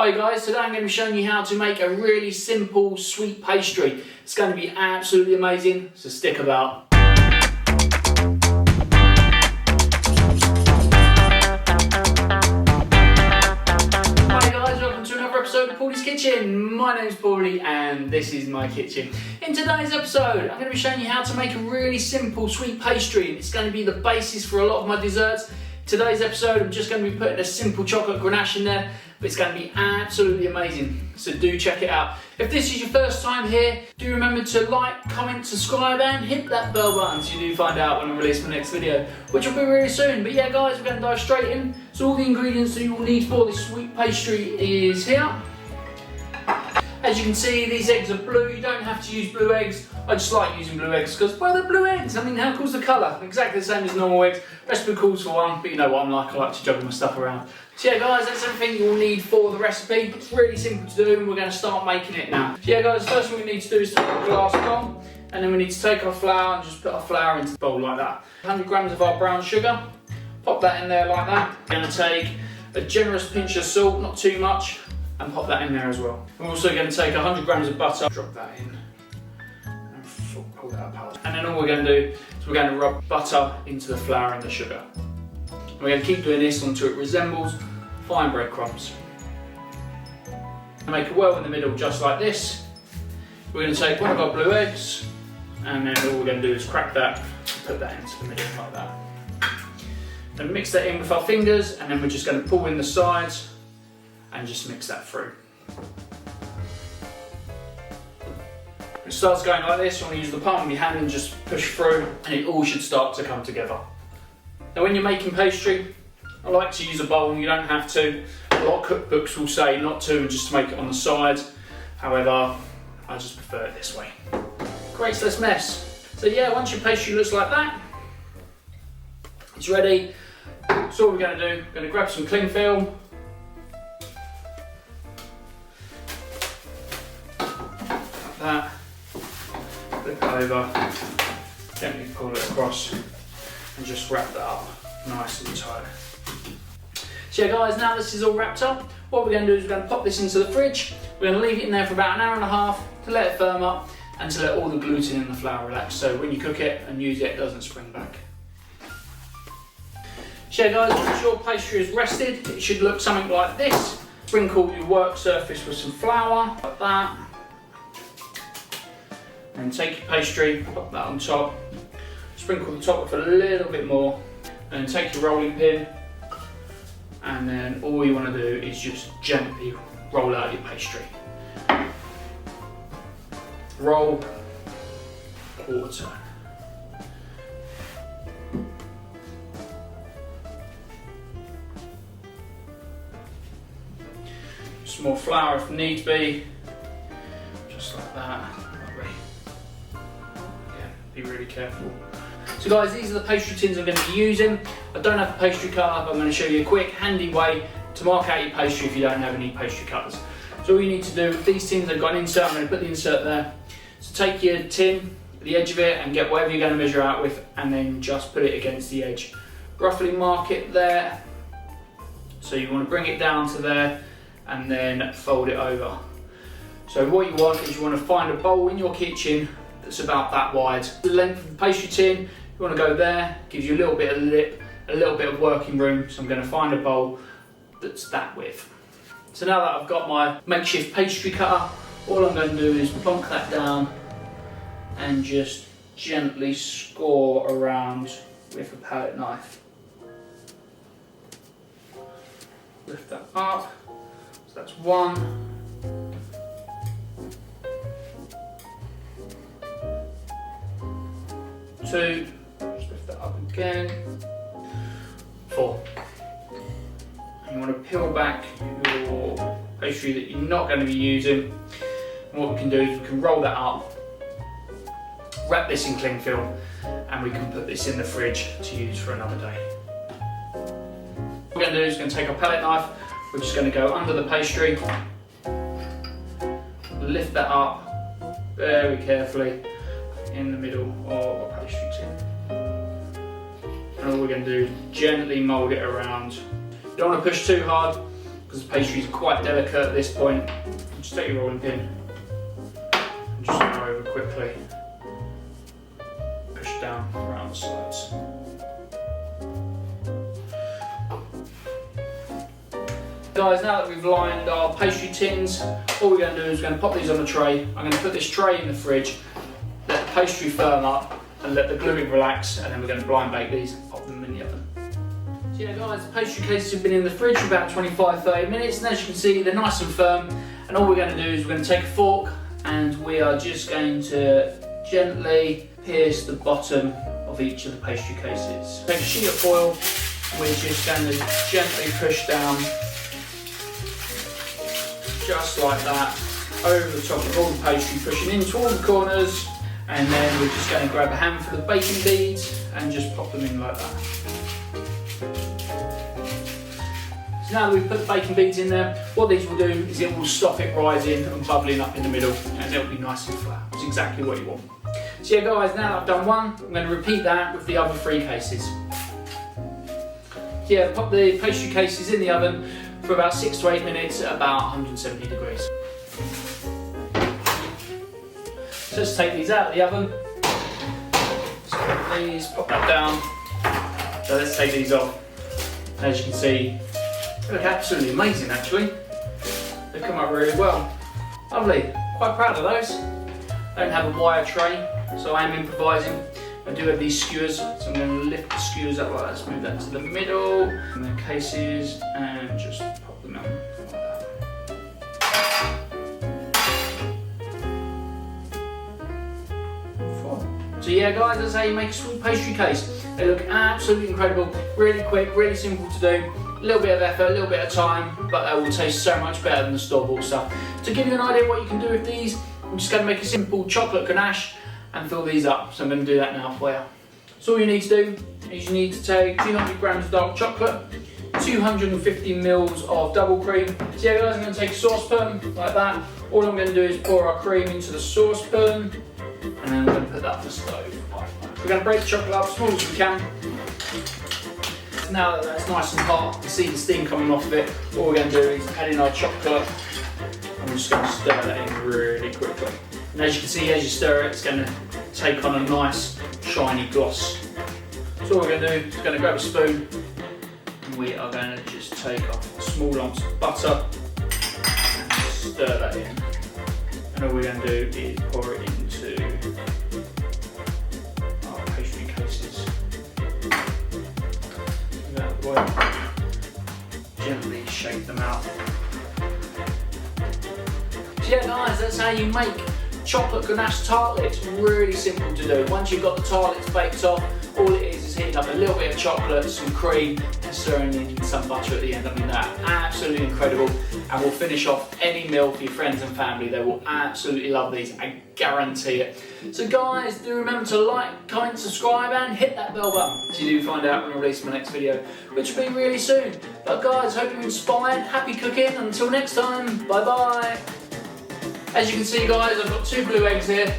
Hi guys, today I'm going to be showing you how to make a really simple sweet pastry. It's going to be absolutely amazing, so stick about. Hi guys, welcome to another episode of Paulies Kitchen. My name's Paulie and this is my kitchen. In today's episode, I'm going to be showing you how to make a really simple sweet pastry. It's going to be the basis for a lot of my desserts. Today's episode, I'm just going to be putting a simple chocolate ganache in there, but it's going to be absolutely amazing, so do check it out. If this is your first time here, do remember to like, comment, subscribe and hit that bell button so you do find out when I release my next video, which will be really soon. But yeah guys, we're going to dive straight in. So all the ingredients that you will need for this sweet pastry is here. As you can see, these eggs are blue. You don't have to use blue eggs. I just like using blue eggs because, well, they're blue eggs. I mean, how cool's the colour? Exactly the same as normal eggs. Recipe calls for one, but you know what I'm like. I like to juggle my stuff around. So yeah, guys, that's everything you'll need for the recipe. It's really simple to do, and we're going to start making it now. So yeah, guys, the first thing we need to do is take a glass bowl, and then we need to take our flour and just put our flour into the bowl like that. 100 grams of our brown sugar. Pop that in there like that. We're going to take a generous pinch of salt, not too much, and pop that in there as well. We're also going to take 100 grams of butter, drop that in, and pull that apart. And then all we're going to do is we're going to rub butter into the flour and the sugar. And we're going to keep doing this until it resembles fine breadcrumbs. Make a well in the middle just like this. We're going to take one of our blue eggs, and then all we're going to do is crack that and put that into the middle like that. Then mix that in with our fingers, and then we're just going to pull in the sides and just mix that through. It starts going like this. You want to use the palm of your hand and just push through, and it all should start to come together. Now when you're making pastry, I like to use a bowl. You don't have to. A lot of cookbooks will say not to, and just to make it on the sides. However, I just prefer it this way. Creates less mess. So yeah, once your pastry looks like that, it's ready. So what we're going to do, we're going to grab some cling film, that, flip it over, gently pull it across and just wrap that up nice and tight. So yeah guys, now this is all wrapped up, what we're going to do is we're going to pop this into the fridge. We're going to leave it in there for about an hour and a half to let it firm up and to let all the gluten in the flour relax, so when you cook it and use it, it doesn't spring back. So yeah guys, once your pastry is rested, it should look something like this. Sprinkle your work surface with some flour, like that. And take your pastry, pop that on top, sprinkle the top with a little bit more, and then take your rolling pin, and then all you want to do is just gently roll out your pastry. Roll, quarter turn. Some more flour if needs be, just like that. Be really careful. So guys, these are the pastry tins I'm going to be using. I don't have a pastry cutter, but I'm going to show you a quick, handy way to mark out your pastry if you don't have any pastry cutters. So all you need to do with these tins, I've got an insert, I'm going to put the insert there. So take your tin, the edge of it, and get whatever you're going to measure out with, and then just put it against the edge. Roughly mark it there. So you want to bring it down to there, and then fold it over. So what you want is you want to find a bowl in your kitchen that's about that wide. The length of the pastry tin, you want to go there, gives you a little bit of lip, a little bit of working room, so I'm going to find a bowl that's that width. So now that I've got my makeshift pastry cutter, all I'm going to do is plonk that down and just gently score around with a palette knife. Lift that up, so that's one. 2, just lift that up again, 4. And you want to peel back your pastry that you're not going to be using. And what we can do is we can roll that up, wrap this in cling film, and we can put this in the fridge to use for another day. What we're going to do is we're going to take our palette knife, we're just going to go under the pastry, lift that up very carefully in the middle of a pastry tin. And all we're going to do is gently mould it around. You don't want to push too hard because the pastry is quite delicate at this point. Just take your rolling pin and just go over quickly. Push down around the sides. Guys, now that we've lined our pastry tins, all we're going to do is we're going to pop these on the tray. I'm going to put this tray in the fridge, let the pastry firm up and let the gluing relax, and then we're going to blind bake these and pop them in the oven. So yeah guys, the pastry cases have been in the fridge for about 25-30 minutes, and as you can see they're nice and firm, and all we're going to do is we're going to take a fork and we are just going to gently pierce the bottom of each of the pastry cases. Take a sheet of foil, we're just going to gently push down just like that, over the top of all the pastry, pushing into all the corners, and then we're just going to grab a handful of baking beads and just pop them in like that. So now that we've put the baking beads in there, what these will do is it will stop it rising and bubbling up in the middle, and it'll be nice and flat. It's exactly what you want. So yeah guys, now that I've done one, I'm going to repeat that with the other 3 cases. So yeah, pop the pastry cases in the oven for about 6 to 8 minutes at about 170 degrees. So let's take these out of the oven. So these, pop that down. So let's take these off. As you can see, they look absolutely amazing actually. They've come out really well. Lovely, quite proud of those. I don't have a wire tray, so I am improvising. I do have these skewers, so I'm going to lift the skewers up like that. Let's move that to the middle, and the cases, and just pop them out like that. So yeah guys, that's how you make a sweet pastry case. They look absolutely incredible, really quick, really simple to do. A little bit of effort, a little bit of time, but they will taste so much better than the store-bought stuff. To give you an idea of what you can do with these, I'm just going to make a simple chocolate ganache and fill these up. So I'm going to do that now for you. So all you need to do is you need to take 200 grams of dark chocolate, 250 mils of double cream. So yeah guys, I'm going to take a saucepan like that. All I'm going to do is pour our cream into the saucepan, and then I'm going to put that on the stove. We're going to break the chocolate up as small as we can. Now that that's nice and hot, you can see the steam coming off of it. All we're going to do is add in our chocolate, and we're just going to stir that in really quickly. And as you can see, as you stir it, it's going to take on a nice shiny gloss. So what we're going to do is going to grab a spoon, and we are going to just take off small lumps of butter and stir that in. And all we're going to do is pour it into our pastry cases. That way, gently shake them out. So yeah guys, that's how you make chocolate ganache tartlets. Really simple to do. Once you've got the tartlets baked off, all it is heating up a little bit of chocolate, some cream, and stirring in some butter at the end. I mean, that's absolutely incredible, and will finish off any meal for your friends and family. They will absolutely love these, I guarantee it. So guys, do remember to like, comment, subscribe, and hit that bell button so you do find out when I release my next video, which will be really soon. But guys, hope you're inspired, happy cooking, until next time, bye bye. As you can see guys, I've got 2 blue eggs here.